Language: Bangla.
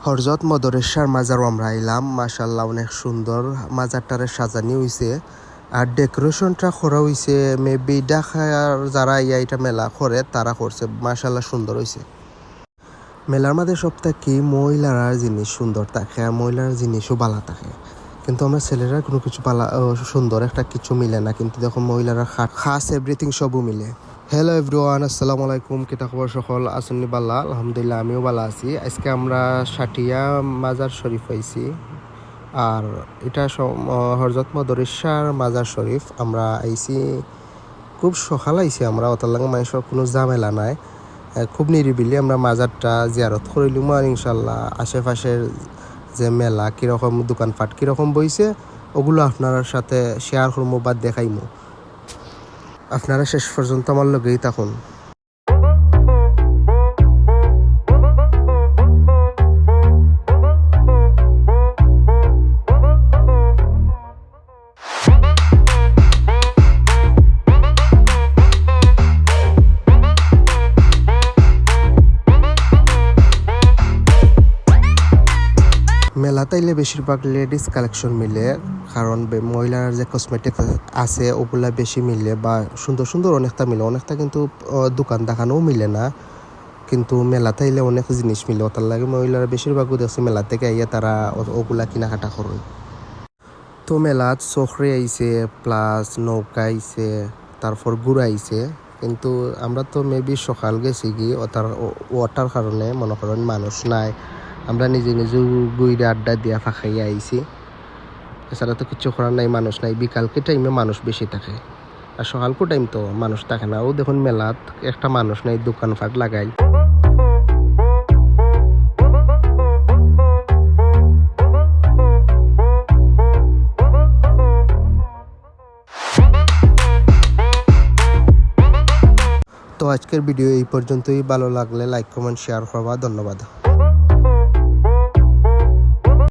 হযরত মদরেশ্বর মাজারও আমরা আইলাম। মাশাআল্লাহ অনেক সুন্দর মাজারটারে সাজানি হইছে আর ডেকোরেশনটা করা হইছে মেবি ঢাকার যারা এটা মেলা করে তারা করছে। মাশাআল্লাহ সুন্দর হইছে। মেলার মাঝে সবথেকে কি মহিলার জিনিস সুন্দর থাকে আর মহিলার জিনিসও ভালো থাকে, কিন্তু আমরা ছেলেরা কোনো কিছু সুন্দর একটা কিছু মিলে না, কিন্তু দেখো মহিলারা খাস এভরিথিং সবও মিলে। হ্যালো এভরিওয়ান, আসসালামু আলাইকুম। কিতা খবর সকল? আসুননি বাল্লা? আলহামদুলিল্লাহ আমিও ভালো আছি। আজকে আমরা সাটিয়া মাজার শরীফ আইছি আর এটা হযরত মদরেশ্বর মাজার শরীফ আমরা আইছি। খুব সকাল আইছি আমরা, অত লাগে মানুষের কোনো ঝামেলা নাই, খুব নিরিবিলি আমরা মাজারটা জিয়ারত করিলাম। আর ইনশাল্লাহ আশেপাশের যে মেলা কীরকম দোকানপাট কীরকম বইছে ওগুলো আপনার সাথে শেয়ার করবো বা দেখাইমো। আপনারা শেষ পর্যন্ত আমার লগেই থাকুন। মেলা তাইলে বেশিরভাগ লেডিস কালেকশন মিলে, কারণ মহিলার যে কসমেটিক আছে ওগুলা বেশি মিলে বা সুন্দর সুন্দর অনেকটা মিলে, অনেকটা কিন্তু দোকান দেখানোও মিলে না, কিন্তু মেলা তাইলে অনেক জিনিস মিলে। ওটার লাগে মহিলারা বেশিরভাগও দেখছে মেলা থেকে আইয়া তারা ওগুলা কেনাকাটা করেন। তো মেলাত চখরে আইছে প্লাস নৌকা আইছে, তারপর গুড়া আইছে, কিন্তু আমরা তো মেবি সকাল গেছি কি ওটার কারণে মনে করেন মানুষ নাই, আমরা নিজে নিজে গুইরে আড্ডা দিয়া ফাঁকাইয়া আইছি। এছাড়া তো কিছু করার নাই, মানুষ নাই। বিকালকে টাইমে মানুষ বেশি থাকে আর সকালকো টাইম তো মানুষ থাকে না। ও দেখুন মেলাত একটা মানুষ নাই, দোকানপাট লাগাই। তো আজকের ভিডিও এই পর্যন্তই। ভালো লাগলে লাইক কমেন্ট শেয়ার করবা। ধন্যবাদ।